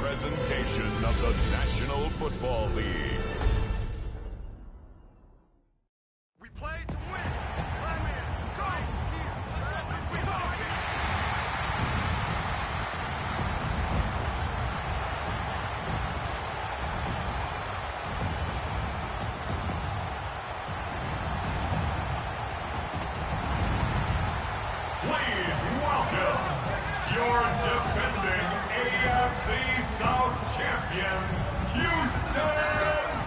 presentation of the National Football League. We play to win. Let me go. We go. Please welcome your defending AFC South champion, Houston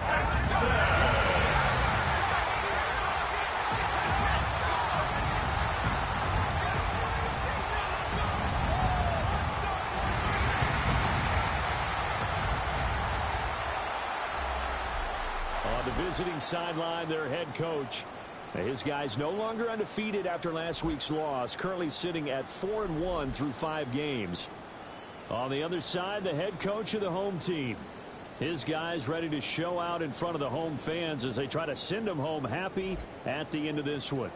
Texans. On the visiting sideline, their head coach. His guys no longer undefeated after last week's loss, currently sitting at 4-1 through 5 games. On the other side, the head coach of the home team. His guys ready to show out in front of the home fans as they try to send them home happy at the end of this one.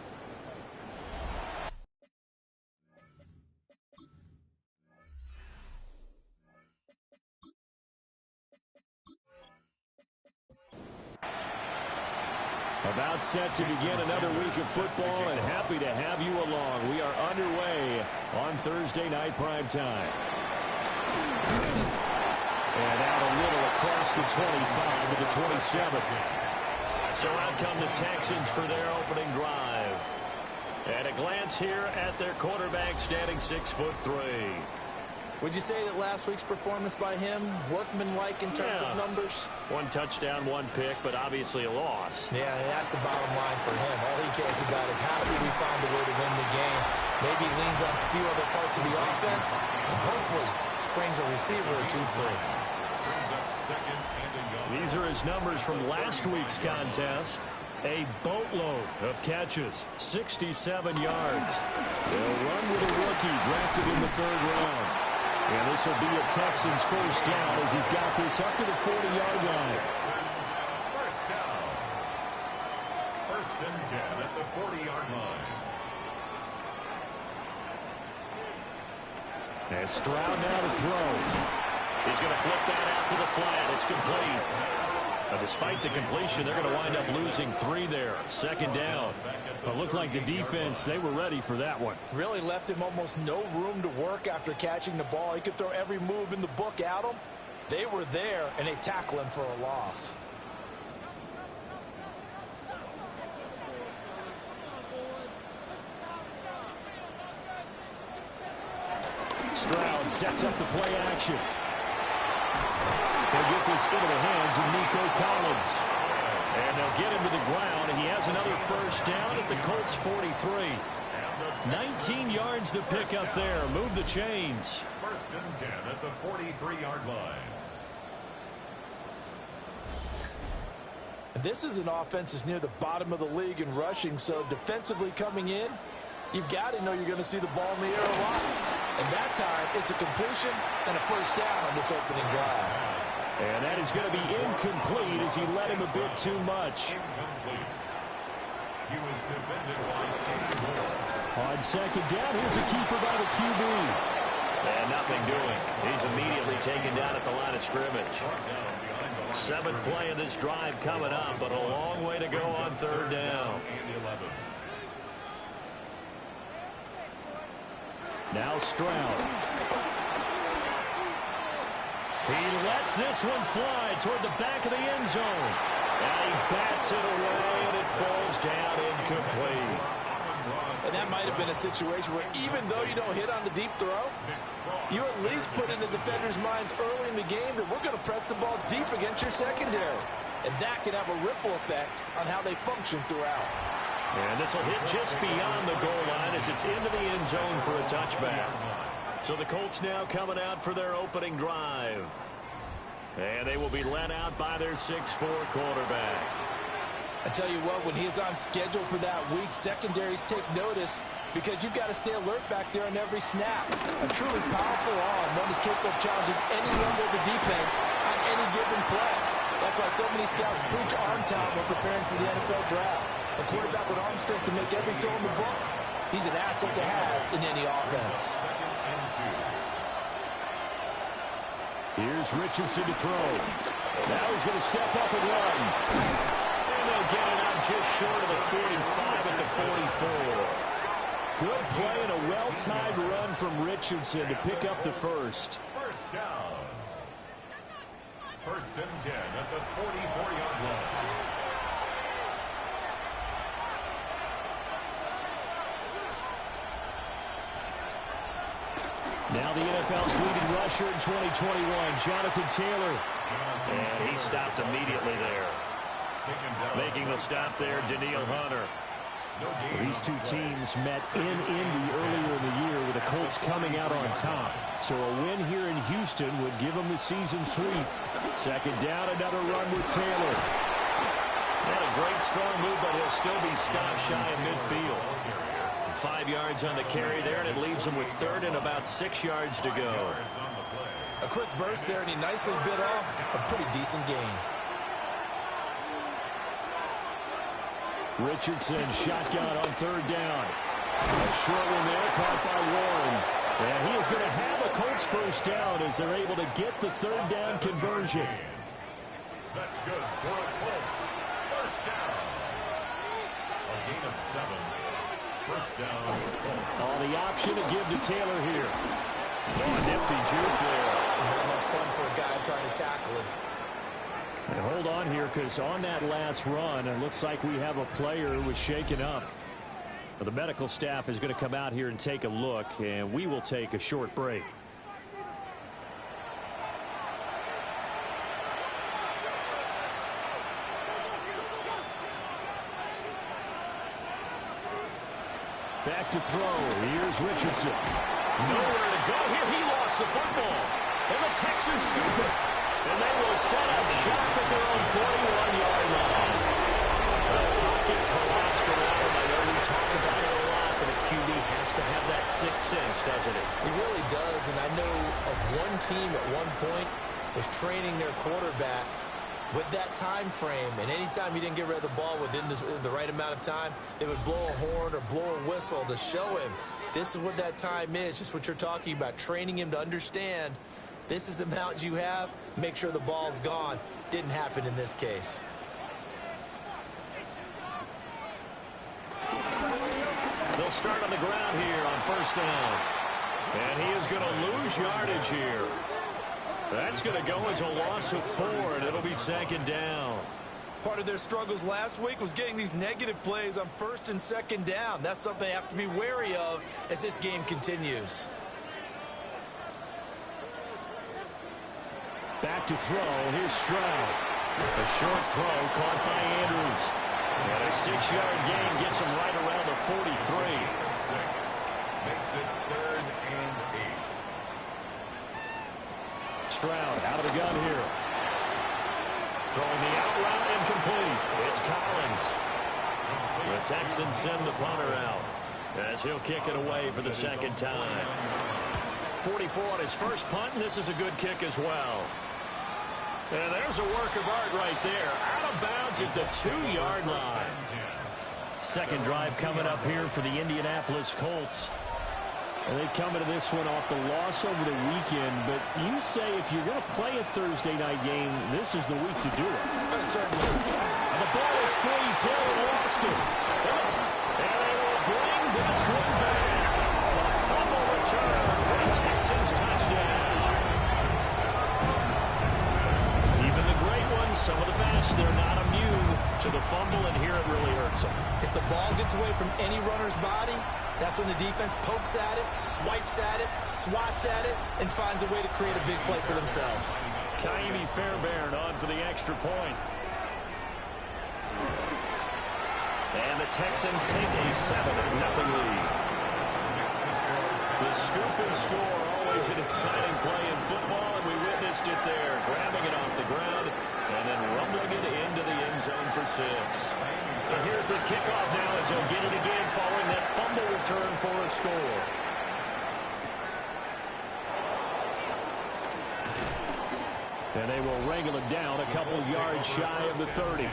About set to begin another week of football, and happy to have you along. We are underway on Thursday night prime time. And out a little across the 25 to the 27. So out come the Texans for their opening drive. At a glance here at their quarterback, standing 6'3". Would you say that last week's performance by him, workmanlike in terms of numbers? 1 touchdown, 1 pick, but obviously a loss. Yeah, that's the bottom line for him. All he cares about is how do we find a way to win the game. Maybe leans on a few other parts of the offense, and hopefully springs a receiver or two free. These are his numbers from last week's contest. A boatload of catches, 67 yards. They'll run with a rookie drafted in the 3rd round. And this will be a Texans first down as he's got this up to the 40-yard line. First down. 1st and 10 at the 40-yard line. And Stroud now to throw. He's going to flip that out to the flat. It's complete. Despite the completion, they're going to wind up losing 3 there. 2nd down. But looked like the defense, they were ready for that one. Really left him almost no room to work after catching the ball. He could throw every move in the book at him. They were there, and they tackle him for a loss. Stroud sets up the play action. They'll get this into the hands of Nico Collins. And they'll get him to the ground, and he has another first down at the Colts 43. 19 yards to pick up there. Move the chains. 1st and 10 at the 43-yard line. And this is an offense that's near the bottom of the league in rushing, so defensively coming in, you've got to know you're going to see the ball in the air a lot. And that time, it's a completion and a first down on this opening drive. And that is going to be incomplete as he led him a bit too much. He was defended by Kenny Moore. On 2nd down, here's a keeper by the QB. And nothing doing. He's immediately taken down at the line of scrimmage. 7th play of this drive coming up, but a long way to go on 3rd down. Now Stroud. He lets this one fly toward the back of the end zone. And he bats it away, and it falls down incomplete. And that might have been a situation where even though you don't hit on the deep throw, you at least put in the defenders' minds early in the game that we're going to press the ball deep against your secondary. And that can have a ripple effect on how they function throughout. And this will hit just beyond the goal line as it's into the end zone for a touchback. So the Colts now coming out for their opening drive. And they will be led out by their 6'4" quarterback. I tell you what, when he's on schedule for that week, secondaries take notice because you've got to stay alert back there on every snap. A truly powerful arm, one is capable of challenging any member of the defense on any given play. That's why so many scouts preach arm talent when preparing for the NFL draft. A quarterback with arm strength to make every throw in the book, he's an asset to have in any offense. Here's Richardson to throw. Now he's going to step up and run. And they'll get it out just short of the 45 at the 44. Good play and a well-timed run from Richardson to pick up the first. First down. First and 10 at the 44-yard line. Now the NFL's leading rusher in 2021, Jonathan Taylor. And he stopped immediately there. Making the stop there, Daniil Hunter. These two teams met in Indy earlier in the year with the Colts coming out on top. So a win here in Houston would give them the season sweep. Second down, another run with Taylor. Not a great strong move, but he'll still be stopped shy of midfield. 5 yards on the carry there, and it leaves him with third and about 6 yards to go. A quick burst there, and he nicely bit off a pretty decent gain. Richardson shotgun on third down. A short one there, caught by Warren. And he is going to have a Colts first down as they're able to get the third down conversion. That's good for the Colts. First down. A gain of 7. First down. Oh, the option to give to Taylor here. Oh, a nifty juke there. Not much fun for a guy trying to tackle him. And hold on here, because on that last run, it looks like we have a player who was shaken up. Well, the medical staff is going to come out here and take a look, and we will take a short break. Back to throw. Here's Richardson. Nowhere to go here. He lost the football. And the Texans scoop it. And they will set up shop at their own 41-yard line. The pocket collapsed around. I know we talked about it a lot, but a QB has to have that sixth sense, doesn't it? He really does, and I know of one team at one point was training their quarterback with that time frame, and anytime he didn't get rid of the ball within the right amount of time, they would blow a horn or blow a whistle to show him this is what that time is, just what you're talking about, training him to understand this is the amount you have, make sure the ball's gone. Didn't happen in this case. They'll start on the ground here on first down. And he is going to lose yardage here. That's going to go as a loss of 4, and it'll be second down. Part of their struggles last week was getting these negative plays on first and second down. That's something they have to be wary of as this game continues. Back to throw. Here's Stroud. A short throw caught by Andrews. And a 6-yard gain gets him right around the 43. Makes it third and 8. Stroud out of the gun here. Throwing the out route incomplete. It's Collins. The Texans send the punter out as he'll kick it away for the second time. 44 on his first punt, and this is a good kick as well. And there's a work of art right there. Out of bounds at the 2-yard line. Second drive coming up here for the Indianapolis Colts. And they come into this one off the loss over the weekend. But you say if you're going to play a Thursday night game, this is the week to do it. Certainly. And the ball is free. Taylor lost it. And they will bring this one back. A fumble return for a Texans touchdown. Even the great ones, some of the best, they're not immune to the fumble, and here it really hurts them. If the ball gets away from any runner's body, that's when the defense pokes at it, swipes at it, swats at it, and finds a way to create a big play for themselves. Kaimi Fairbairn on for the extra point. And the Texans take a 7-0 lead. The scoop and score, always an exciting play in football, and we witnessed it there, grabbing it off the ground and then rumbling it into the end zone for 6. So here's the kickoff now as he'll get it again following that fumble return for a score. And they will wrangle him down a couple yards shy of the 30.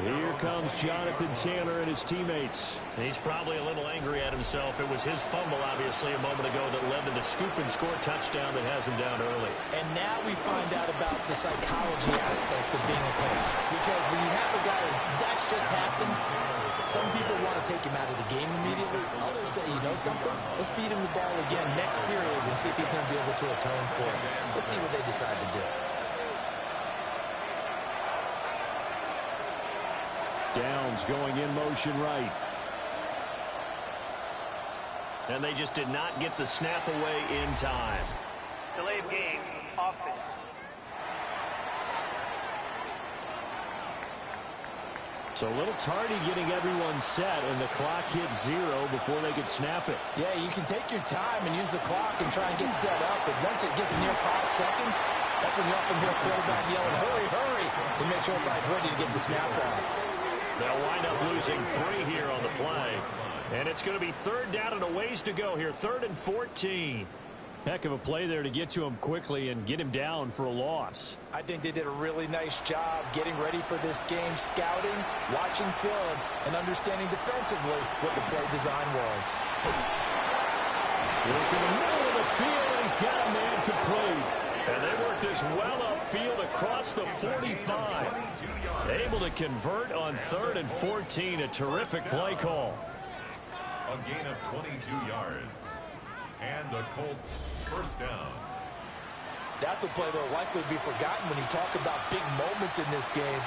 Here comes Jonathan Taylor and his teammates. He's probably a little angry at himself. It was his fumble, obviously, a moment ago that led to the scoop and score touchdown that has him down early. And now we find out about the psychology aspect of being a coach. Because when you have a guy that's just happened, some people want to take him out of the game immediately. Others say, you know something? Let's feed him the ball again next series and see if he's going to be able to atone for it. Let's see what they decide to do. Downs going in motion right. And they just did not get the snap away in time. Delay of game, offense. So a little tardy getting everyone set, and the clock hits 0 before they could snap it. Yeah, you can take your time and use the clock and try and get set up, but once it gets near 5 seconds, that's when you often hear a quarterback yelling, hurry, hurry, to make sure everybody's ready to get the snap off. They'll wind up losing 3 here on the play. And it's going to be 3rd down and a ways to go here. 3rd and 14. Heck of a play there to get to him quickly and get him down for a loss. I think they did a really nice job getting ready for this game, scouting, watching film, and understanding defensively what the play design was. Look in the middle of the field, and he's got a man complete. And they work this well upfield across the 45. Able to convert on 3rd and 14. A terrific play call. A gain of 22 yards. And the Colts first down. That's a play that will likely be forgotten when you talk about big moments in this game.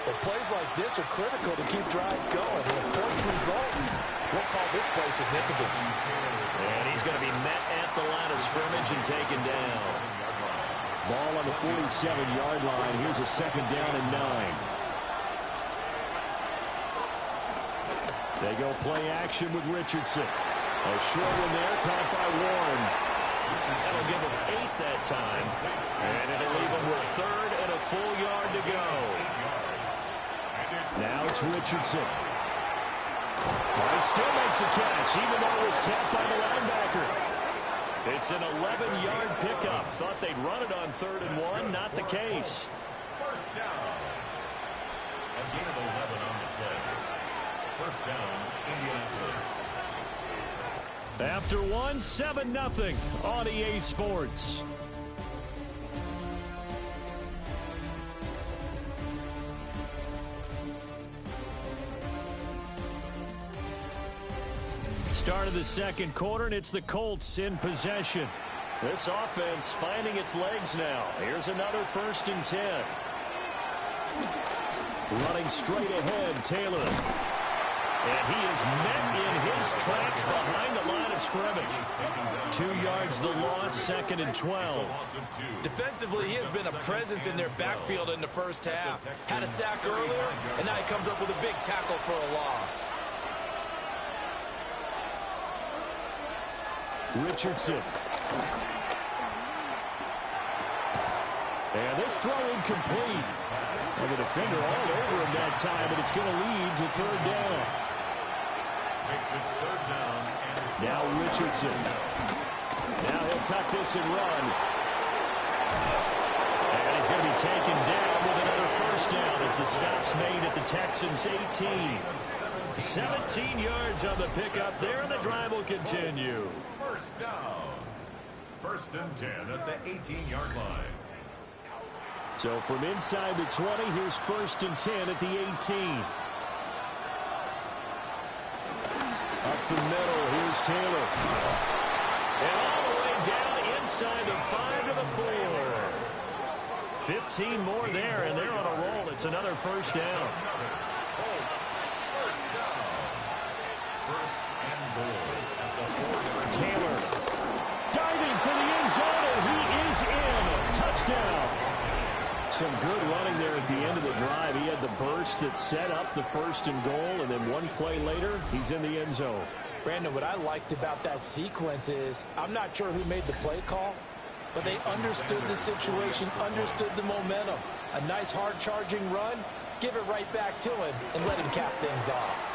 But plays like this are critical to keep drives going. And if points result, we'll call this play significant. And he's going to be met at the line of scrimmage and taken down. Ball on the 47-yard line. Here's a 2nd down and 9. They go play action with Richardson. A short one there, caught by Warren. That'll give him 8 that time. And it'll leave him with 3rd and a full yard to go. Now it's Richardson. Well, he still makes a catch, even though it was tapped by the linebacker. It's an 11-yard pickup. Thought they'd run it on 3rd and 1. Not the case. First down. A gain of 11 on the play. First down, Indianapolis. After 1, 7-0 on EA Sports. Start of the 2nd quarter, and it's the Colts in possession. This offense finding its legs now. Here's another 1st and 10. Running straight ahead, Taylor. And he is met in his tracks behind the line of scrimmage. 2 yards the loss, 2nd and 12. Defensively, he has been a presence in their backfield in the first half. Had a sack earlier, and now he comes up with a big tackle for a loss. Richardson. And this throw incomplete. And the defender all over him that time, but it's going to lead to 3rd down. Makes it 3rd down. Now Richardson. Now he'll tuck this and run. And he's going to be taken down with another 1st down as the stop's made at the Texans' 18. 17 yards on the pickup there, and the drive will continue. First down. 1st and 10 at the 18-yard line. So from inside the 20, here's 1st and 10 at the 18. Up the middle, here's Taylor. And all the way down inside the 5 to the 4. 15 more there, and they're on a roll. It's another 1st down. Colts first down. 1st and goal at the 4-yard line. Taylor diving for the end zone, and he is in. Touchdown. Some good running there at the end of the drive. He had the burst that set up the 1st and goal, and then one play later, he's in the end zone. Brandon, what I liked about that sequence is, I'm not sure who made the play call, but they understood the situation, understood the momentum. A nice hard-charging run, give it right back to him, and let him cap things off.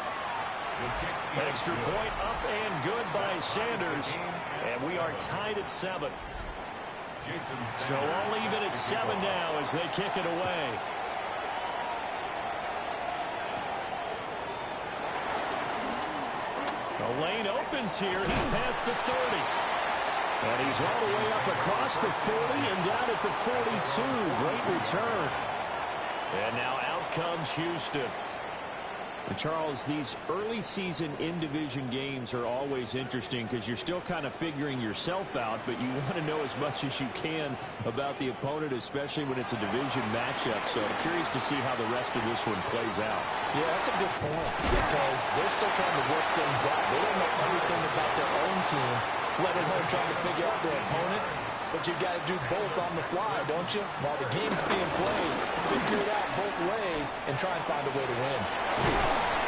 Extra point up and good by Sanders, and we are tied at 7. So all even at 7 now as they kick it away. The lane opens here. He's past the 30. And he's all the way up across the 40 and down at the 42. Great return. And now out comes Houston. And Charles, these early season in-division games are always interesting because you're still kind of figuring yourself out, but you want to know as much as you can about the opponent, especially when it's a division matchup. So I'm curious to see how the rest of this one plays out. Yeah, that's a good point because they're still trying to work things out. They don't know everything about their own team, let alone trying to figure out their opponent. But you got to do both on the fly, don't you? While the game's being played, figure it out both ways and try and find a way to win.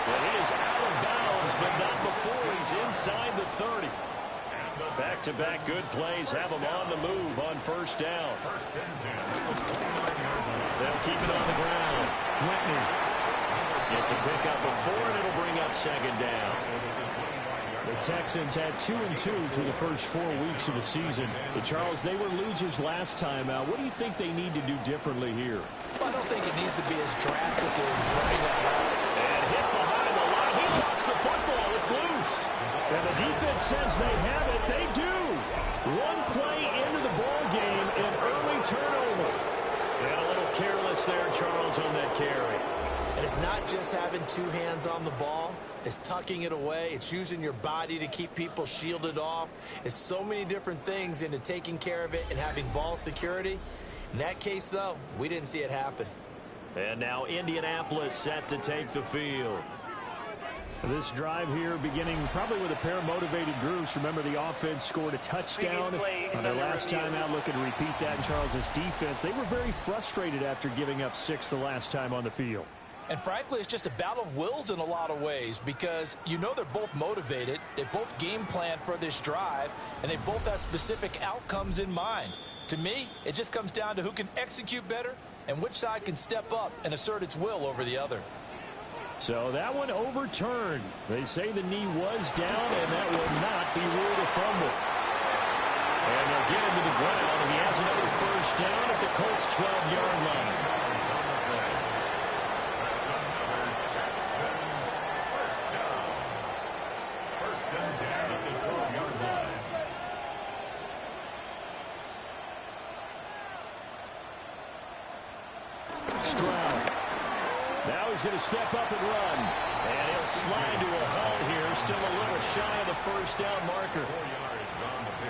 Well, he is out of bounds, but not before he's inside the 30. Back-to-back good plays have him on the move on first down. They'll keep it on the ground. Whitney gets a pickup before, and it'll bring up second down. The Texans had 2-2 through the first 4 weeks of the season. But Charles, they were losers last time out. What do you think they need to do differently here? Well, I don't think it needs to be as drastic as running that out. And hit behind the line. He lost the football. It's loose. And the defense says they have it. They do. One play into the ball game, an early turnover. And a little careless there, Charles, on that carry. And it's not just having two hands on the ball. It's tucking it away. It's using your body to keep people shielded off. It's so many different things into taking care of it and having ball security. In that case, though, we didn't see it happen. And now Indianapolis set to take the field. This drive here beginning probably with a pair of motivated groups. Remember, the offense scored a touchdown on their last time out. Looking to repeat that in Charles's defense. They were very frustrated after giving up 6 the last time on the field. And frankly, it's just a battle of wills in a lot of ways because you know they're both motivated. They both game plan for this drive, and they both have specific outcomes in mind. To me, it just comes down to who can execute better and which side can step up and assert its will over the other. So that one overturned. They say the knee was down, and that will not be ruled a fumble. And they'll get him to the ground, and he has another first down at the Colts' 12-yard line. He's going to step up and run. And he'll slide to a halt here. Still a little shy of the first down marker.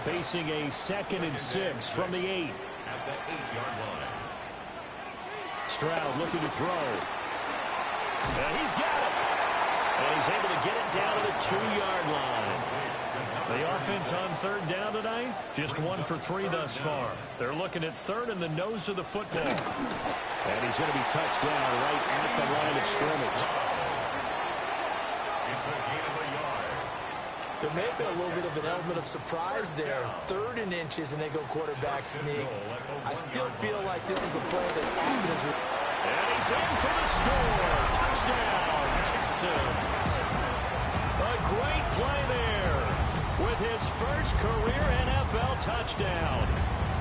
Facing a 2nd and 6 from the 8. Stroud looking to throw. And he's got it. And he's able to get it down to the 2-yard line. The offense on 3rd down tonight, just 1 for 3 thus far. They're looking at 3rd in the nose of the football. And he's going to be touched down right at the line of scrimmage. It's a gain of a yard. There may have been a little bit of an element of surprise there. 3rd and inches, and they go quarterback sneak. I still feel like this is a play that often is... And he's in for the score. Touchdown, Texans. A great play there with his first career NFL touchdown.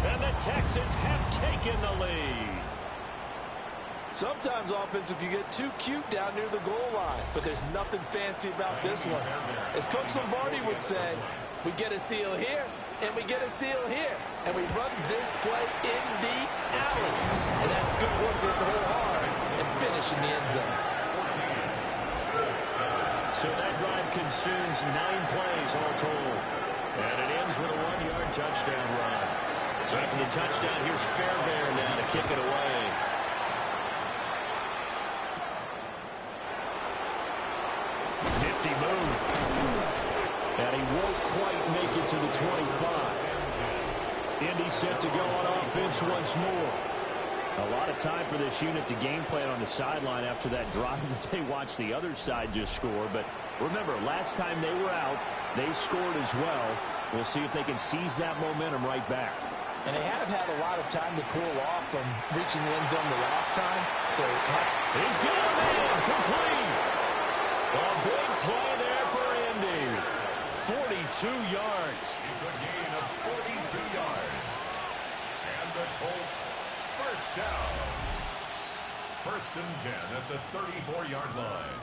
And the Texans have taken the lead. Sometimes offenses can get too cute down near the goal line, but there's nothing fancy about this one. As Coach Lombardi would say, we get a seal here, and we get a seal here, and we run this play in the alley. And that's good work with the whole hard and finish in the end zone. So that drive consumes 9 plays all told. And it ends with a 1-yard touchdown run. So after the touchdown, here's Fairbairn now to kick it away. Nifty move. And he won't quite make it to the 25. Indy set to go on offense once more. A lot of time for this unit to game plan on the sideline after that drive that they watched the other side just score. But remember, last time they were out, they scored as well. We'll see if they can seize that momentum right back. And they have had a lot of time to cool off from reaching the end zone the last time. So he's got him in, complete. A big play there for Indy. 42 yards. It's a gain of 42 yards. And the Colts first down. 1st and 10 at the 34-yard line.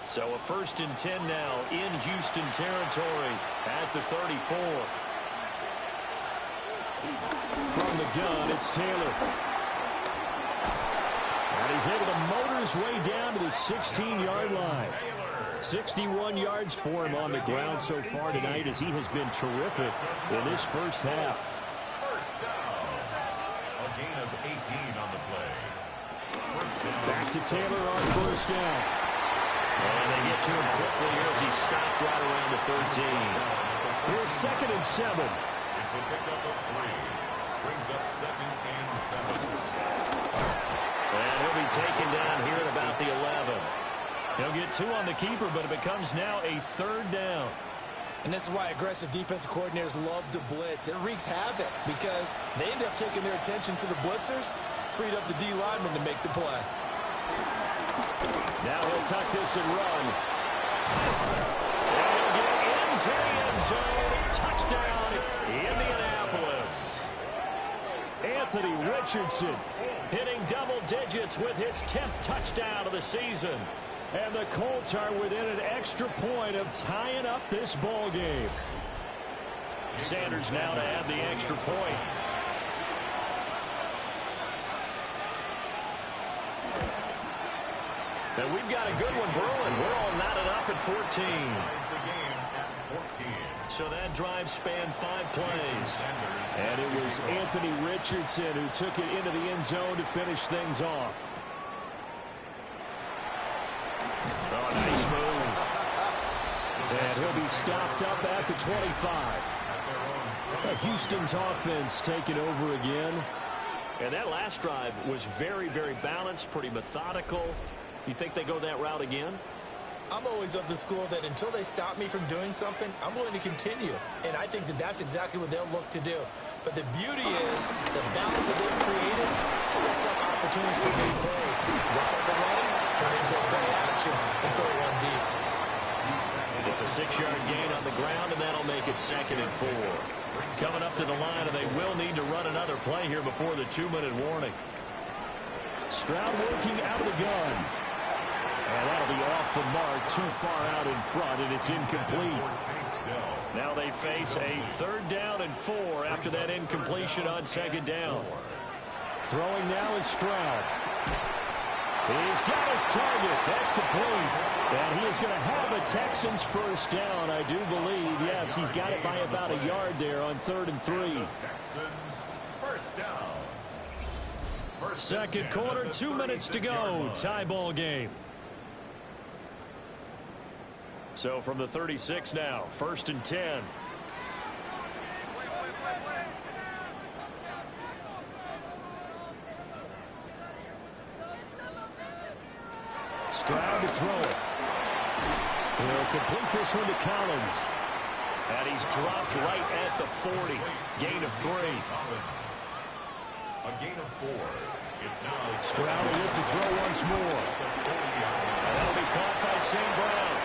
So a 1st and 10 now in Houston territory at the 34. From the gun, it's Taylor. And he's able to motor his way down to the 16-yard line. 61 yards for him on the ground so far tonight as he has been terrific in this first half. First down. A gain of 18 on the play. First down. Back to Taylor on first down. And they get to him quickly here as he stopped right around the 13. Here's 2nd and 7. It's a pickup of 3. Brings up 2nd and 7. And he'll be taken down here at about the 11. He'll get 2 on the keeper, but it becomes now a 3rd down. And this is why aggressive defensive coordinators love to blitz. It wreaks havoc because they end up taking their attention to the blitzers, freed up the D lineman to make the play. Now he'll tuck this and run. And he'll get into the end zone. Touchdown, Indianapolis. Anthony Richardson hitting double digits with his 10th touchdown of the season. And the Colts are within an extra point of tying up this ball game. Sanders now to add the extra point. And we've got a good one brewing. We're all knotted up at 14. So that drive spanned 5 plays. And it was Anthony Richardson who took it into the end zone to finish things off. Oh, nice move. And he'll be stopped up at the 25. Houston's offense taking over again. And that last drive was very, very balanced, pretty methodical. You think they go that route again? I'm always of the school that until they stop me from doing something, I'm willing to continue. And I think that that's exactly what they'll look to do. But the beauty is the balance that they've created sets up opportunities for big plays. Looks like a run, turn into a play action, and throw one deep. It's a 6-yard gain on the ground, and that'll make it 2nd and 4. Coming up to the line, and they will need to run another play here before the 2-minute warning. Stroud working out of the gun. And that'll be off the mark, too far out in front, and it's incomplete. Now they face a 3rd down and 4 after that incompletion on 2nd down. Throwing now is Stroud. He's got his target. That's complete. And he is going to have a Texans first down, I do believe. Yes, he's got it by about a yard there on 3rd and 3. Texans first down. 2nd quarter, 2 minutes to go. Tie ball game. So from the 36 now, 1st and 10. Stroud to throw it. He'll complete this one to Collins. And he's dropped right at the 40. Gain of 3. A gain of 4. It's now Stroud will look to throw once more. And that'll be caught by St. Brown.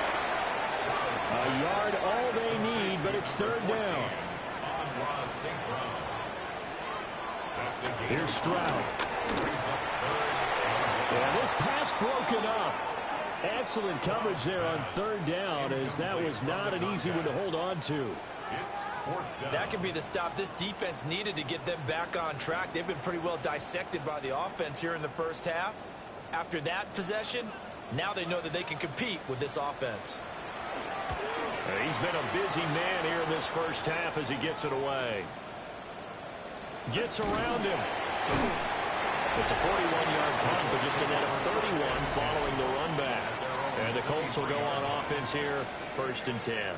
A yard all they need, but it's 3rd down. Here's Stroud. And this pass broken up. Excellent coverage there on 3rd down, as that was not an easy one to hold on to. That could be the stop this defense needed to get them back on track. They've been pretty well dissected by the offense here in the first half. After that possession, now they know that they can compete with this offense. He's been a busy man here in this first half as he gets it away. Gets around him. It's a 41-yard punt, but just a net of 31 following the run back. And the Colts will go on offense here, 1st and 10.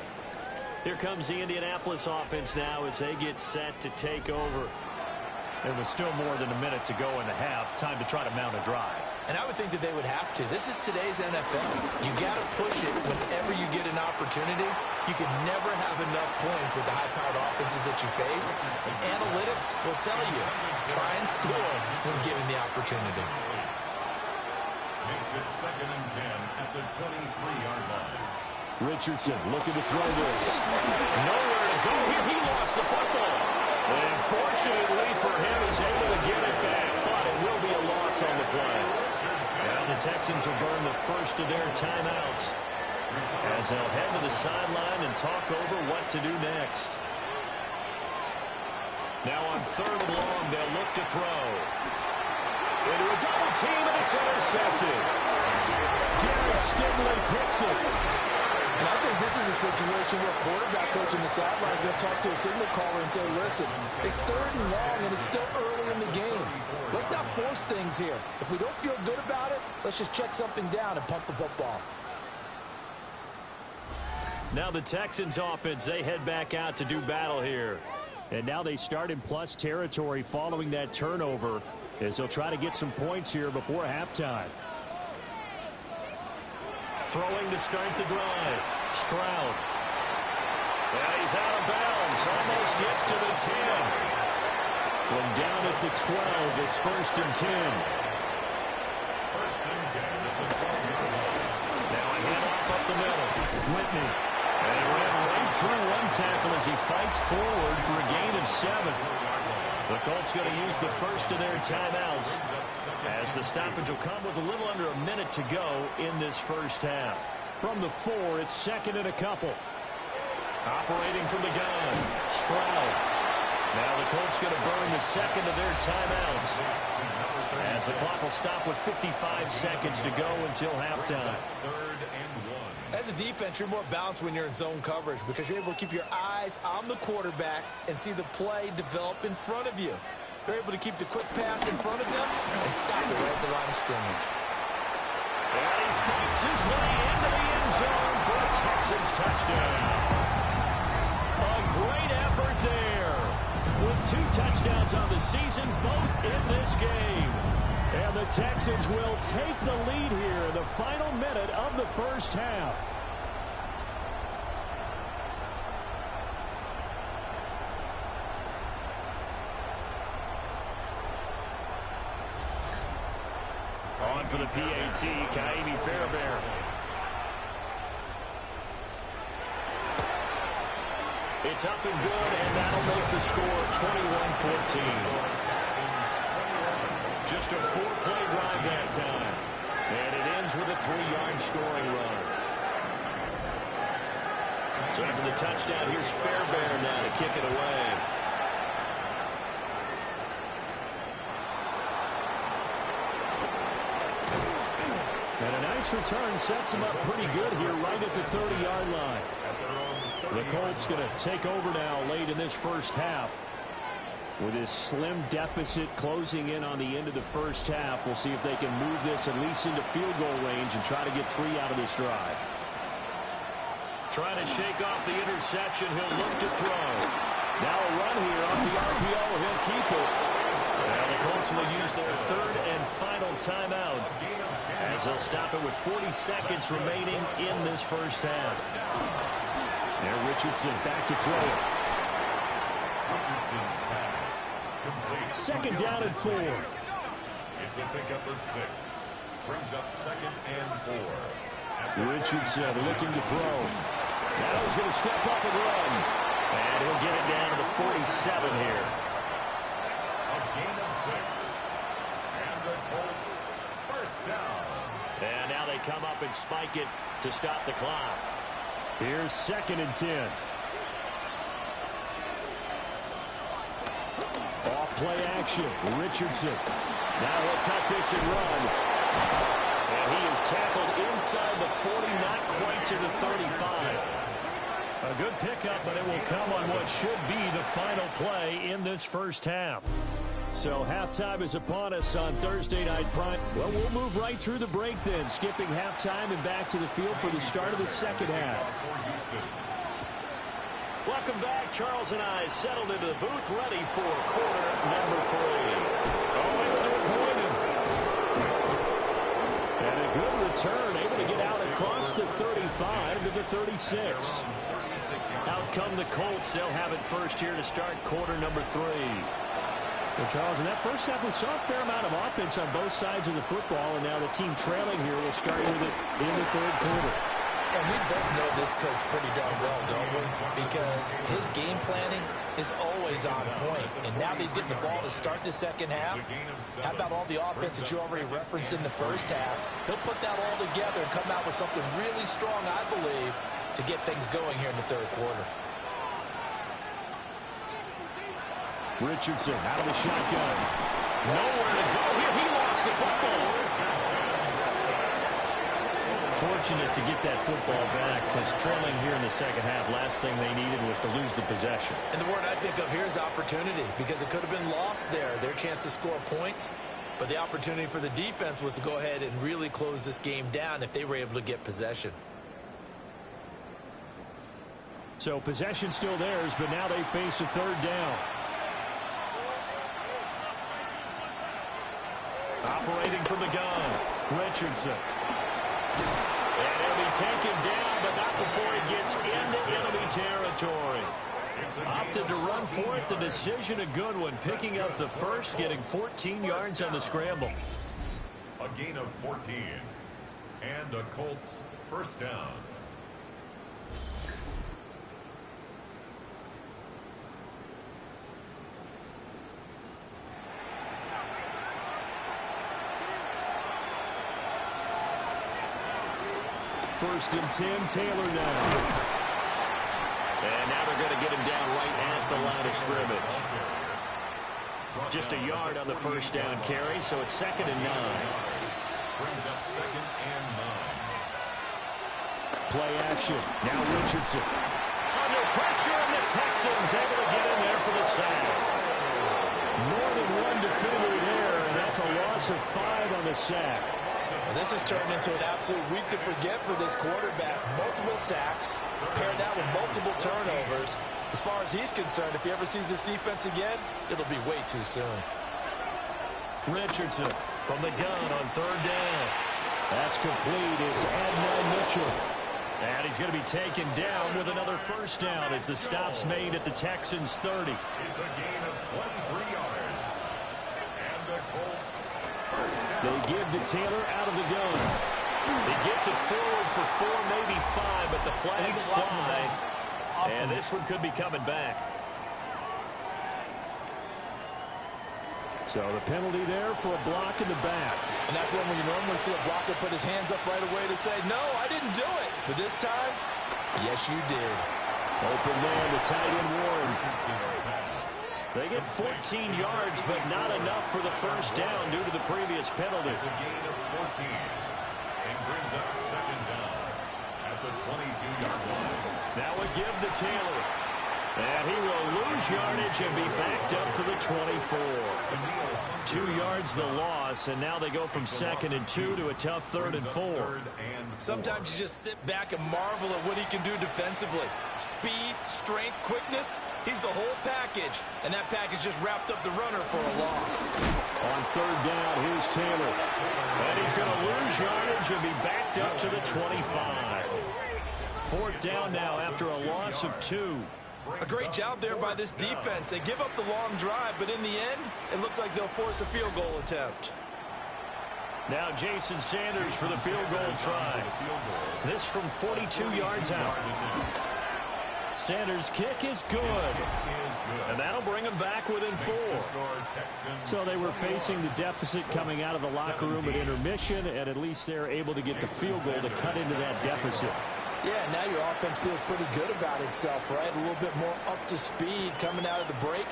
Here comes the Indianapolis offense now as they get set to take over. There was still more than a minute to go in the half. Time to try to mount a drive. And I would think that they would have to. This is today's NFL. You got to push it whenever you get an opportunity. You can never have enough points with the high-powered offenses that you face. And analytics will tell you, try and score when given the opportunity. Makes it 2nd and 10 at the 23-yard line. Richardson looking to throw this. Nowhere to go here. He lost the football. And fortunately for him, he's able to get it back. But it will be a loss on the play. Now the Texans will burn the first of their timeouts. as they'll head to the sideline and talk over what to do next. Now on 3rd and long, they'll look to throw. Into a double team, and it's intercepted. Derek Stingley picks it. And I think this is a situation where a quarterback coach in the sideline is going to talk to a signal caller and say, listen, it's 3rd and long, and it's still early in the game. Let's not force things here. If we don't feel good about it, let's just check something down and pump the football. Now the Texans offense, they head back out to do battle here. And now they start in plus territory following that turnover as they'll try to get some points here before halftime. Throwing to start the drive. Stroud. And he's out of bounds. Almost gets to the 10. From down at the 12, it's 1st and 10. 1st and 10. Now a handoff up the middle. Whitney. And he ran right through one tackle as he fights forward for a gain of 7. The Colts going to use the first of their timeouts as the stoppage will come with a little under a minute to go in this first half. From the 4, it's 2nd and a couple. Operating from the gun, Stroud. Now the Colts going to burn the 2nd of their timeouts as the clock will stop with 55 seconds to go until halftime. 3rd and 1. As a defense, you're more balanced when you're in zone coverage because you're able to keep your eyes on the quarterback and see the play develop in front of you. They're able to keep the quick pass in front of them and stop it right at the line of scrimmage. And he fights his way into the end zone for a Texans touchdown. A great effort there. With 2 touchdowns on the season, both in this game. And the Texans will take the lead here in the final minute of the first half. On for the PAT, Kaimi Fairbairn. It's up and good, and that'll make the score 21-14. Just a 4-play drive that time. And it ends with a 3-yard scoring run. So after the touchdown, here's Fairbairn now to kick it away. And a nice return sets him up pretty good here right at the 30-yard line. The Colts going to take over now late in this first half. With his slim deficit closing in on the end of the first half, we'll see if they can move this at least into field goal range and try to get 3 out of this drive. Trying to shake off the interception, he'll look to throw. Now a run here off the RPO, he'll keep it. And the Colts will use their 3rd and final timeout as they'll stop it with 40 seconds remaining in this first half. There Richardson back to throw it. Richardson's pass complete. 2nd down and 4. It's a pickup of 6. Brings up 2nd and 4. Richardson looking to throw. Now he's going to step up and run. And he'll get it down to the 47 here. A gain of 6. And the Colts first down. And now they come up and spike it to stop the clock. Here's 2nd and 10. Off-play action. Richardson. Now he'll tuck this and run. And he is tackled inside the 40, not quite to the 35. A good pickup, but it will come on what should be the final play in this first half. So halftime is upon us on Thursday Night Prime. Well, we'll move right through the break then, skipping halftime and back to the field for the start of the second half. Welcome back. Charles and I settled into the booth, ready for quarter number 3. Oh, able to avoid him. And a good return, able to get out across the 35 to the 36. Out come the Colts. They'll have it first here to start quarter number 3. Well, Charles, in that first half, we saw a fair amount of offense on both sides of the football, and now the team trailing here will start with it in the 3rd quarter. And we both know this coach pretty darn well, don't we? Because his game planning is always on point. And now that he's getting the ball to start the second half, how about all the offense that you already referenced in the first half? He'll put that all together and come out with something really strong, I believe, to get things going here in the third quarter. Richardson out of the shotgun. Nowhere to go here. He lost the football. Fortunate to get that football back, because trailing here in the second half, last thing they needed was to lose the possession. And the word I think of here is opportunity, because it could have been lost there, their chance to score points. But the opportunity for the defense was to go ahead and really close this game down if they were able to get possession. So possession still theirs, but now they face a third down. Operating from the gun, Richardson. And he'll be taken down, but not before he gets into enemy territory. Opted to run for it. The decision a good one. Picking up the first, getting 14 yards on the scramble. A gain of 14. And a Colts first down. First and 10, Taylor now. And now they're going to get him down right at the line of scrimmage. Just a yard on the first down carry, so it's 2nd and 9. Brings up 2nd and 9. Play action. Now Richardson. Under pressure, and the Texans able to get in there for the sack. More than one defender there, and that's a loss of 5 on the sack. Well, this has turned into an absolute week to forget for this quarterback. Multiple sacks, paired that with multiple turnovers. As far as he's concerned, if he ever sees this defense again, it'll be way too soon. Richardson from the gun on third down. That's complete. It's Adnan Mitchell. And he's going to be taken down with another first down as the stop's made at the Texans 30. It's a gain of 23 yards. And the Colts first down. They give to Taylor out of the gun. He gets it forward for 4, maybe 5, but the flags fly. And this one could be coming back. So the penalty there for a block in the back. And that's when you normally see a blocker put his hands up right away to say, no, I didn't do it. But this time, yes, you did. Open man, the tight end Warren. They get 14 yards, but not enough for the first down due to the previous penalty. It's a gain of 14 and brings up 2nd down at the 22-yard line. Now a give to Taylor. And he will lose yardage and be backed up to the 24. 2 yards the loss, and now they go from 2nd and 2 to a tough 3rd and 4. Sometimes you just sit back and marvel at what he can do defensively. Speed, strength, quickness, he's the whole package. And that package just wrapped up the runner for a loss. On third down, here's Taylor. And he's going to lose yardage and be backed up to the 25. 4th down now after a loss of 2. A great job there by this defense. They give up the long drive, but in the end, it looks like they'll force a field goal attempt. Now Jason Sanders for the field goal try. This from 42 yards out. Sanders' kick is good. And that'll bring him back within 4. So they were facing the deficit coming out of the locker room at intermission, and at least they're able to get the field goal to cut into that deficit. Yeah, now your offense feels pretty good about itself, right? A little bit more up to speed coming out of the break.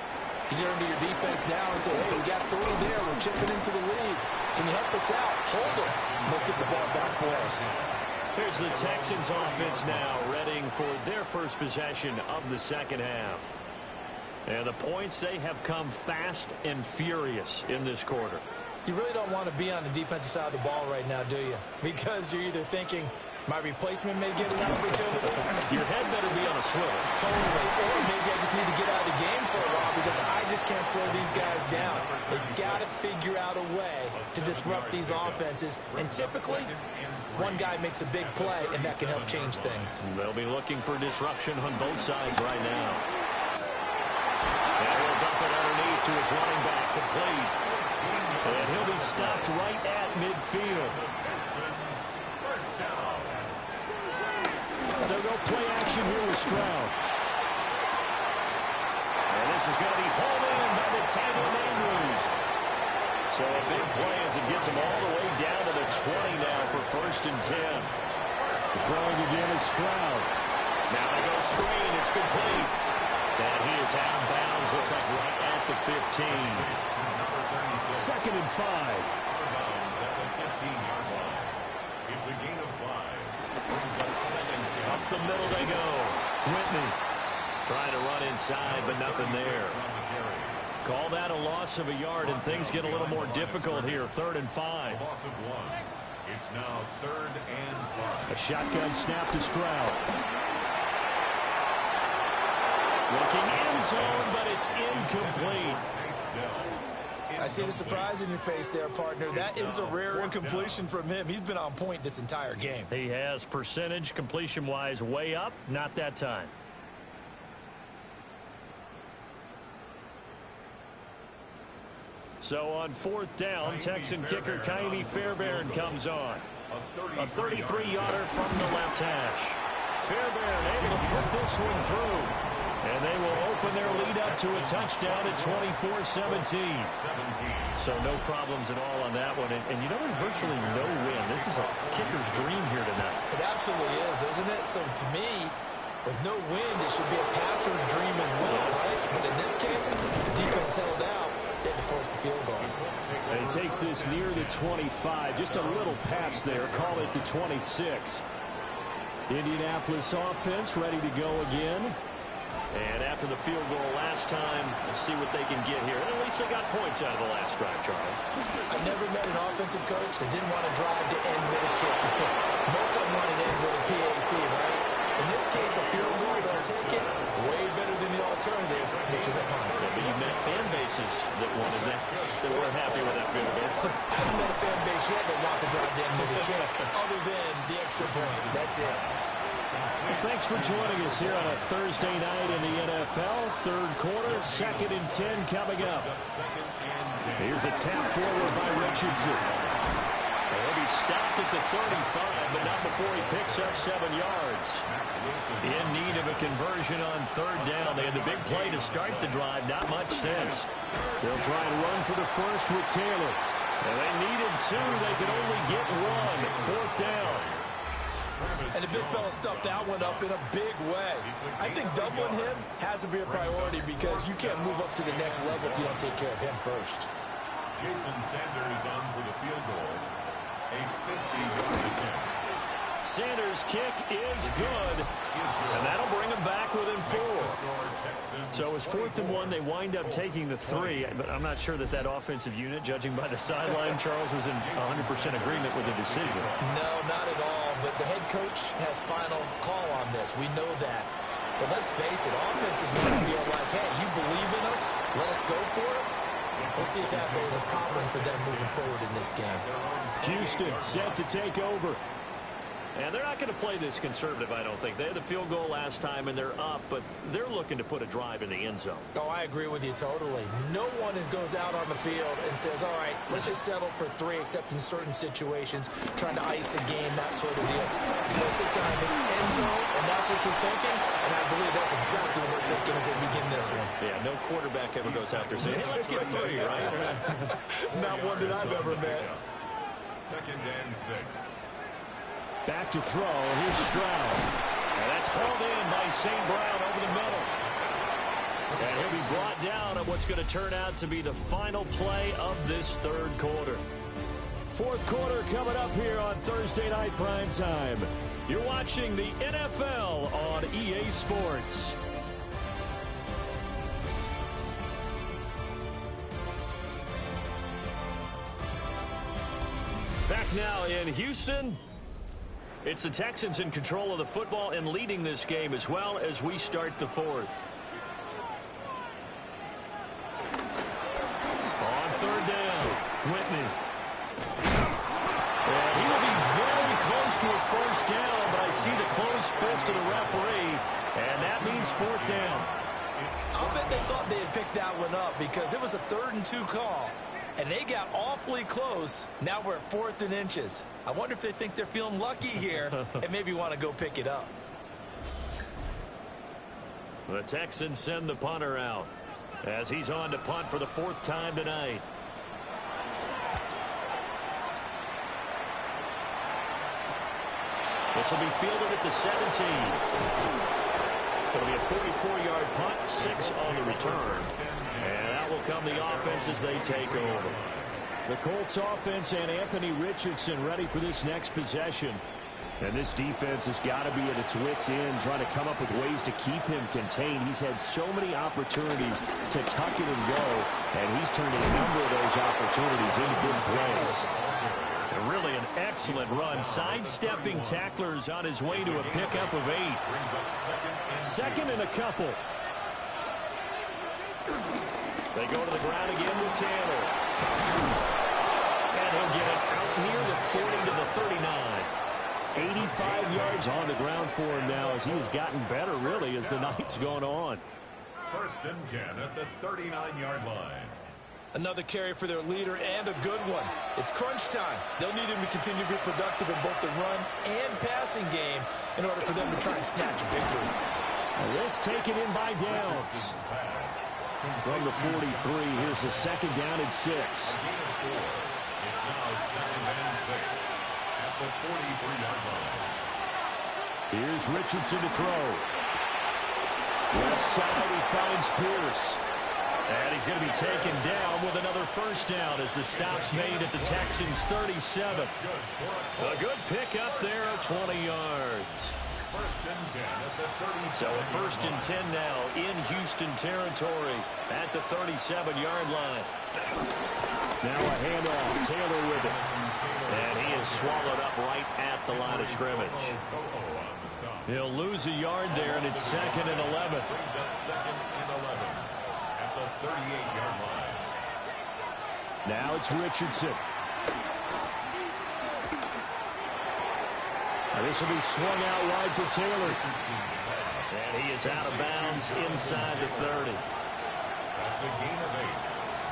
You turn to your defense now and say, hey, we got 3 there. We're chipping into the lead. Can you help us out? Hold it. Let's get the ball back for us. Here's the Texans offense now, readying for their first possession of the second half. And the points, they have come fast and furious in this quarter. You really don't want to be on the defensive side of the ball right now, do you? Because you're either thinking, my replacement may get an opportunity. Your head better be on a swivel. Totally. Or maybe I just need to get out of the game for a while because I just can't slow these guys down. They've got to figure out a way to disrupt these offenses. And typically, one guy makes a big play, and that can help change things. They'll be looking for disruption on both sides right now. And he'll dump it underneath to his running back, complete. And he'll be stopped right at midfield. play action here with Stroud. And this is going to be hauled in by the tight end Andrews. So a big play as it gets him all the way down to the 20 now for 1st and 10. Throwing again is Stroud. Now they go screen. It's complete. And he is out of bounds. Looks like right at the 15. 2nd and 5. At the 15-yard line. It's a gain of 5. Brings up 2nd. Up the middle they go. Whitney trying to run inside, but nothing there. Call that a loss of a yard, and things get a little more difficult here. 3rd and 5. Loss of 1. It's now 3rd and 5. A shotgun snap to Stroud. Looking end zone, but it's incomplete. I see the surprise in your face there, partner. That is a rare incompletion from him. He's been on point this entire game. He has percentage completion-wise way up. Not that time. So on 4th down, Texan kicker Kaimi Fairbairn comes on. A 33-yarder from the left hash. Fairbairn able to put this one through. And they will open their lead up to a touchdown at 24-17. So no problems at all on that one. And you know, there's virtually no win. This is a kicker's dream here tonight. It absolutely is, isn't it? So to me, with no wind, it should be a passer's dream as well, right? But in this case, the defense held out. They had to force the field goal. And he takes this near the 25. Just a little pass there. Call it the 26. Indianapolis offense ready to go again. And after the field goal last time, we'll see what they can get here. And at least they got points out of the last drive, Charles. I never met an offensive coach that didn't want to drive to end with a kick. Most of them want to end with a PAT, right? In this case, a field goal, they'll take it. Way better than the alternative, which is a punt. Yeah, but you've met fan bases that wanted that. They weren't happy with that field goal. I haven't met a fan base yet that wants to drive to end with a kick, other than the extra point. That's it. Well, thanks for joining us here on a Thursday night in the NFL. 3rd quarter, 2nd and 10 coming up. Here's a tap forward by Richardson. He'll be stopped at the 35, but not before he picks up 7 yards. In need of a conversion on 3rd down. They had the big play to start the drive. Not much sense. They'll try and run for the first with Taylor. And they needed 2. They could only get 1. 4th down. And the big fella stuffed that one up in a big way. I think doubling him has to be a priority because you can't move up to the next level if you don't take care of him first. Jason Sanders on for the field goal. A 50-yard attempt. Sanders' kick is good. And that'll bring him back within 4. So it was 4th and 1. They wind up taking the 3. But I'm not sure that that offensive unit, judging by the sideline, Charles, was in 100% agreement with the decision. No, not at all. But the head coach has final call on this. We know that. But let's face it, offenses want to feel like, hey, you believe in us? Let us go for it? We'll see if that is a problem for them moving forward in this game. Houston set to take over. And they're not going to play this conservative, I don't think. They had the field goal last time, and they're up, but they're looking to put a drive in the end zone. Oh, I agree with you totally. No one goes out on the field and says, all right, let's just settle for 3, except in certain situations, trying to ice a game, that sort of deal. Most of the time, it's end zone, and that's what you're thinking, and I believe that's exactly what they're thinking as they begin this one. Yeah, no quarterback ever goes out there saying, hey, let's get 3, right? Not one that I've ever met. 2nd and 6. Back to throw. Here's Stroud. And that's hauled in by St. Brown over the middle. And he'll be brought down on what's going to turn out to be the final play of this 3rd quarter. 4th quarter coming up here on Thursday Night Prime Time. You're watching the NFL on EA Sports. Back now in Houston. It's the Texans in control of the football and leading this game as well as we start the 4th. On 3rd down, Whitney. And he will be very close to a first down, but I see the closed fist of the referee, and that means 4th down. I'll bet they thought they had picked that one up because it was a 3rd and 2 call. And they got awfully close. Now we're at 4th and inches. I wonder if they think they're feeling lucky here and maybe want to go pick it up. The Texans send the punter out as he's on to punt for the 4th time tonight. This will be fielded at the 17. It'll be a 44-yard punt, 6 on the return. And that will come the offense as they take over. The Colts offense and Anthony Richardson ready for this next possession. And this defense has got to be at its wits' end, trying to come up with ways to keep him contained. He's had so many opportunities to tuck it and go, and he's turning a number of those opportunities into big plays. And really an excellent run, sidestepping tacklers on his way to a pickup of 8. Second and a couple. They go to the ground again with Taylor. And he'll get it out near the 40 to the 39. 85 yards on the ground for him now as he has gotten better, really, as the night's gone on. 1st and 10 at the 39-yard line. Another carry for their leader and a good one. It's crunch time. They'll need him to continue to be productive in both the run and passing game in order for them to try and snatch a victory. This taken in by Downs. From the 43, here's the 2nd down and 6. It's now 2nd and 6 at the 43-yard line. Here's Richardson to throw. Left side, he finds Pierce. And he's going to be taken down with another 1st down as the stop's made at the Texans' 37. A good pick up there, 20 yards. 1st and 10 at the 37. So a 1st and 10 now in Houston territory at the 37-yard line. Now a handoff, Taylor with it. And he is swallowed up right at the line of scrimmage. He'll lose a yard there, and it's 2nd and 11. Brings up 2nd and 11 at the 38-yard line. Now it's Richardson. This will be swung out wide for Taylor. And he is out of bounds inside the 30. That's a gain of 8.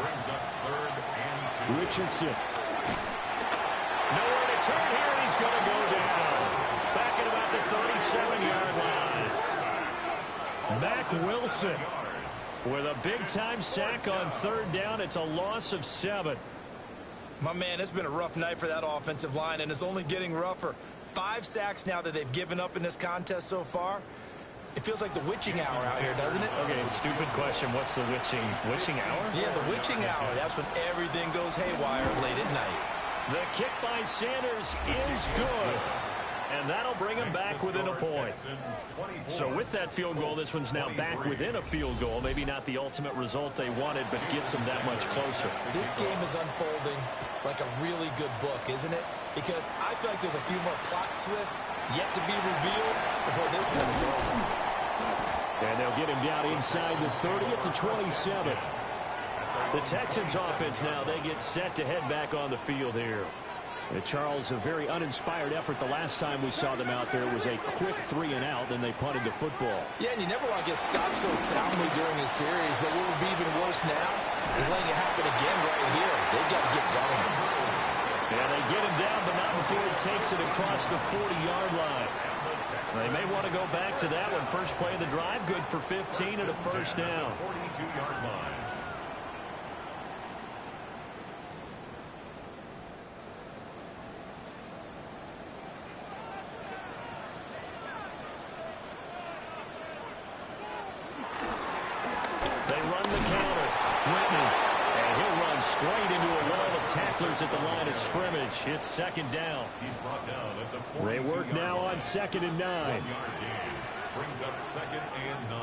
Brings up 3rd and 2. Richardson. Nowhere to turn here, and he's going to go down. Back at about the 37-yard line. Mack Wilson with a big-time sack on 3rd down. It's a loss of 7. My man, it's been a rough night for that offensive line, and it's only getting rougher. 5 sacks now that they've given up in this contest so far. It feels like the witching hour out here, doesn't it? Okay, stupid question. What's the witching hour? Yeah, the witching hour. That's when everything goes haywire late at night. The kick by Sanders is good. And that'll bring him back within a point. So with that field goal, this one's now back within a field goal. Maybe not the ultimate result they wanted, but gets them that much closer. This game is unfolding like a really good book, isn't it? Because I feel like there's a few more plot twists yet to be revealed before this one is over. And they'll get him down inside the 30 at the 27. The Texans offense now, they get set to head back on the field here. Charles, a very uninspired effort the last time we saw them out there was a quick 3 and out, then they punted the football. Yeah, and you never want to get stopped so soundly during a series, but what would be even worse now is letting it happen again right here. They've got to get going. Yeah, they get him down, but not before he takes it across the 40-yard line. They may want to go back to that one. First play of the drive, good for 15 and a 1st down. 42-yard line. At the line of scrimmage. It's 2nd down. He's brought down at the 42-yard They work now on 2nd and 9. 1-yard gain. Brings up 2nd and 9.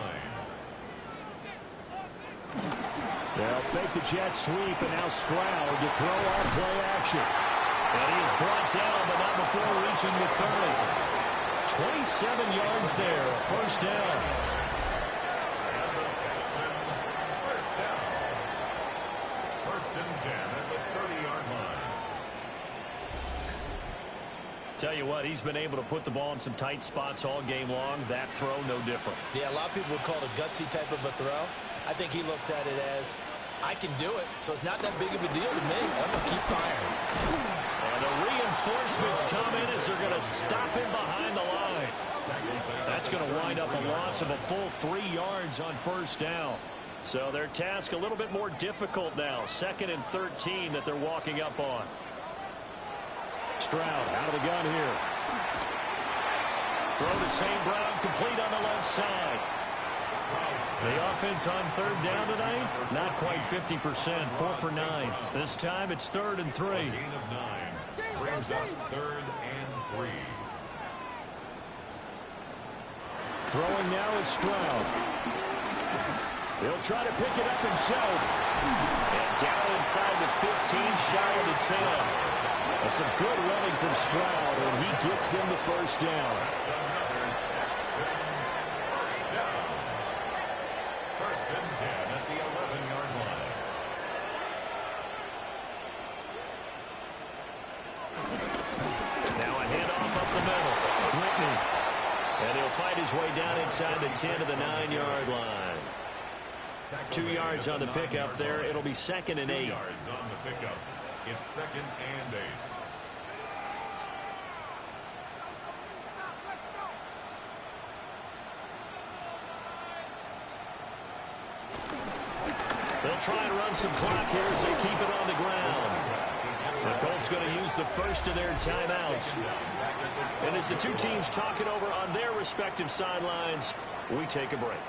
They'll fake the jet sweep, and now Stroud to throw on play action. And he is brought down, but not before reaching the 30. 27 yards there, a 1st down. And the Texans, 1st down. 1st and 10 at the 30-yard line. Tell you what, he's been able to put the ball in some tight spots all game long. That throw, no different. Yeah, a lot of people would call it a gutsy type of a throw. I think he looks at it as, I can do it, so it's not that big of a deal to me. I'm going to keep firing. And the reinforcements come in as they're going to stop him behind the line. That's going to wind up a loss of a full 3 yards on first down. So their task a little bit more difficult now. 2nd and 13 that they're walking up on. Stroud out of the gun here. Throw to St. Brown, complete on the left side. The offense on 3rd down tonight, not quite 50%, 4 for 9. This time it's 3rd and 3. A gain of 9 brings up 3rd and 3. Throwing now is Stroud. He'll try to pick it up himself. And down inside the 15, shy of the 10. That's some good running from Stroud, and he gets them the first down. Another Texans first down. 1st and 10 at the 11-yard line. Now a handoff up the middle. Whitney. And he'll fight his way down inside the 10 to the 9-yard line. 2 yards on the pickup there. It'll be 2nd and 8. 2 yards on the pickup. It's 2nd and 8. They'll try and run some clock here as they keep it on the ground. The Colts going to use the first of their timeouts. And as the two teams talk it over on their respective sidelines, we take a break.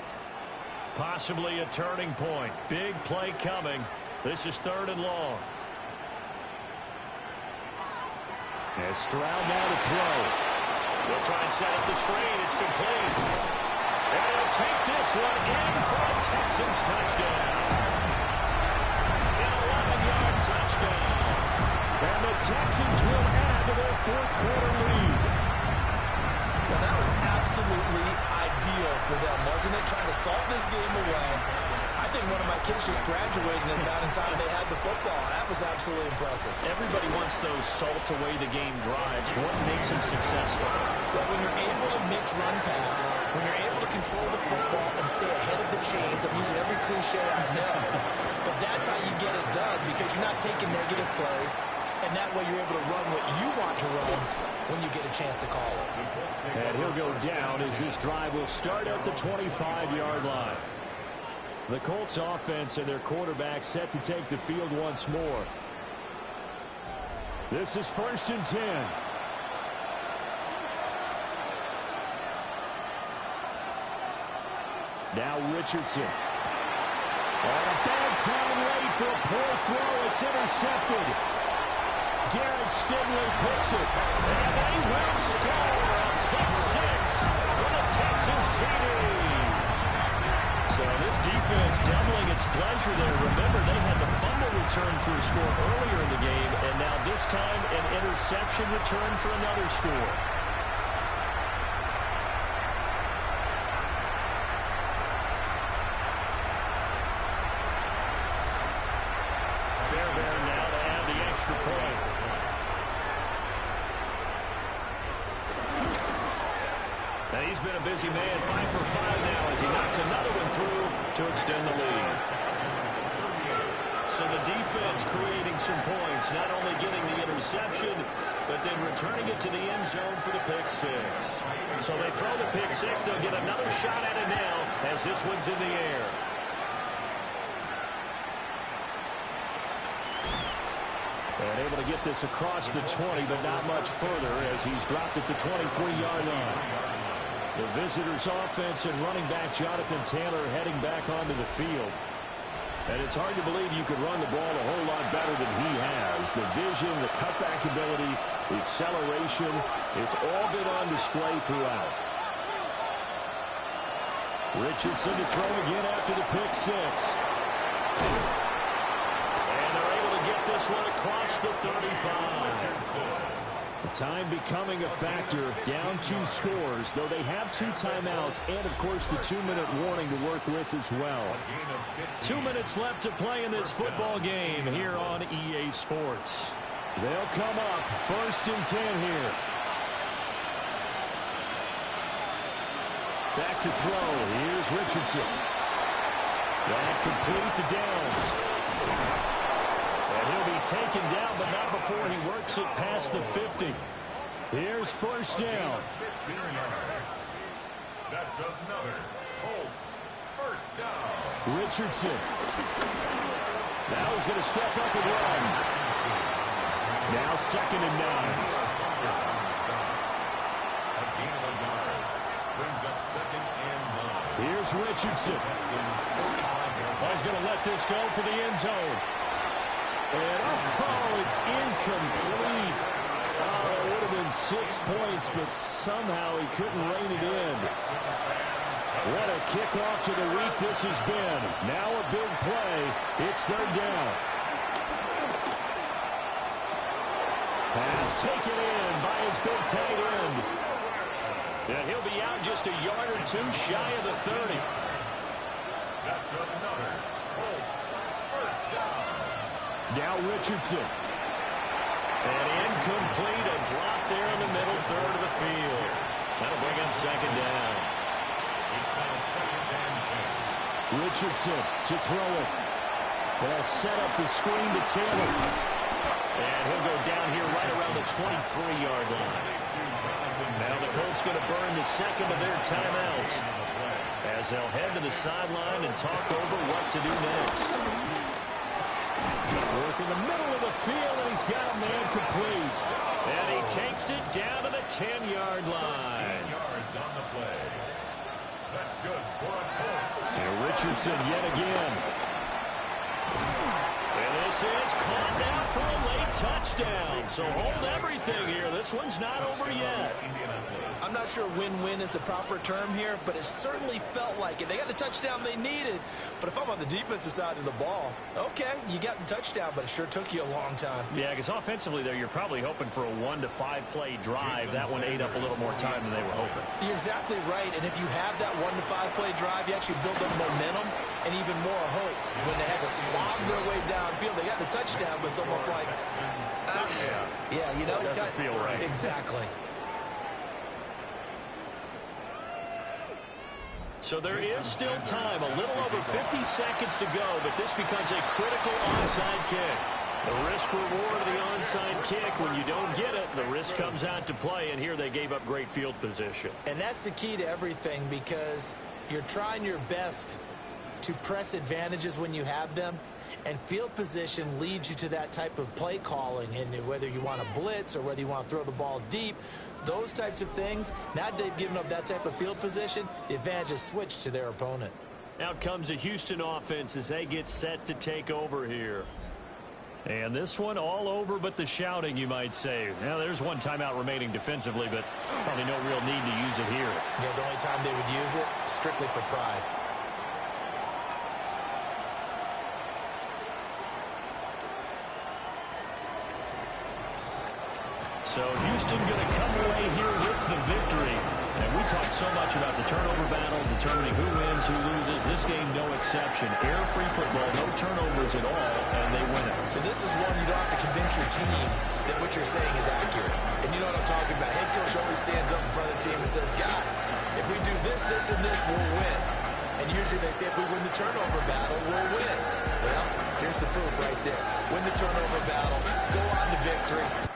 Possibly a turning point. Big play coming. This is 3rd and long. And Stroud now to throw. They'll try and set up the screen. It's complete. And he'll take this one in for a Texans touchdown. An 11-yard touchdown. And the Texans will add to their 4th quarter lead. Well, that was absolutely ideal for them, wasn't it? Trying to salt this game away. I think one of my kids just graduated in about in time they had the football. That was absolutely impressive. Everybody wants those salt away the game drives. What makes them successful? But when you're able to mix run pass, when you're able to control the football and stay ahead of the chains, I'm using every cliche I know, but that's how you get it done because you're not taking negative plays, and that way you're able to run what you want to run when you get a chance to call it. And he'll go down as this drive will start at the 25-yard line. The Colts offense and their quarterback set to take the field once more. This is 1st and 10. Now Richardson. On a bad time late for a poor throw. It's intercepted. Derek Stingley picks it. And they will score a pick 6 for the Texans TD. So this defense doubling its pleasure there. Remember, they had the fumble return for a score earlier in the game, and now this time an interception return for another score. Fairbairn now to add the extra point. And he's been a busy man, 5 for 5 now as he knocks another one through to extend the lead. So the defense creating some points, not only getting the interception, but then returning it to the end zone for the pick 6. So they throw the pick 6. They'll get another shot at it now as this one's in the air. And able to get this across the 20, but not much further as he's dropped at the 23-yard line. The visitors' offense and running back Jonathan Taylor heading back onto the field. And it's hard to believe you could run the ball a whole lot better than he has. The vision, the cutback ability, the acceleration, it's all been on display throughout. Richardson to throw again after the pick 6. And they're able to get this one across the 35. Time becoming a factor, down 2 scores, though they have 2 timeouts and, of course, the 2-minute warning to work with as well. 2 minutes left to play in this football game here on EA Sports. They'll come up 1st and 10 here. Back to throw. Here's Richardson. That complete to Downs. And he'll be taken down, but not before he works it past the 50. Here's 1st down. 15 yards. That's another Colts first down. Richardson. Now he's going to step up and run. Now 2nd and 9. A gain of a yard. Brings up 2nd and 9. Here's Richardson. He's going to let this go for the end zone. And, it's incomplete. It would have been 6 points, but somehow he couldn't rein it in. What a kickoff to the week this has been. Now a big play. It's 3rd down. Pass taken in by his big tight end. And he'll be out just a yard or 2 shy of the 30. That's another Colts first down. Now Richardson. And incomplete. A drop there in the middle third of the field. That'll bring up 2nd down. It's now 2nd and 10. Richardson to throw it. They'll set up the screen to Taylor. And he'll go down here right around the 23-yard line. Now the Colts going to burn the 2nd of their timeouts as they'll head to the sideline and talk over what to do next. Work in the middle of the field, and he's got a man complete. And he takes it down to the 10-yard line. 10 yards on the play. That's good for a Colts. And Richardson yet again. And this is caught down for a late touchdown. So hold everything here. This one's not over yet. I'm not sure win-win is the proper term here, but it certainly felt like it. They got the touchdown they needed, but if I'm on the defensive side of the ball, okay, you got the touchdown, but it sure took you a long time. Yeah, because offensively there, you're probably hoping for a 1 to 5 play drive. That one ate up a little more time than they were hoping. You're exactly right, and if you have that 1 to 5 play drive, you actually build up momentum and even more hope. When they had to slog their way downfield, they got the touchdown, but it's almost like, yeah, you know, it doesn't feel right. Exactly. So there is still time, a little over 50 seconds to go, but this becomes a critical onside kick. The risk-reward of the onside kick, when you don't get it, the risk comes out to play, and here they gave up great field position. And that's the key to everything, because you're trying your best to press advantages when you have them, and field position leads you to that type of play calling, and whether you want to blitz or whether you want to throw the ball deep, those types of things, now that they've given up that type of field position, the advantage is switched to their opponent. Now comes a Houston offense as they get set to take over here. And this one all over but the shouting, you might say. Now, there's one timeout remaining defensively, but probably no real need to use it here. Yeah, the only time they would use it, strictly for pride. So Houston going to come away here with the victory. And we talk so much about the turnover battle, determining who wins, who loses. This game, no exception. Air-free football, no turnovers at all, and they win it. So this is one you don't have to convince your team that what you're saying is accurate. And you know what I'm talking about. Head coach always stands up in front of the team and says, guys, if we do this, this, and this, we'll win. And usually they say if we win the turnover battle, we'll win. Well, here's the proof right there. Win the turnover battle, go on to victory.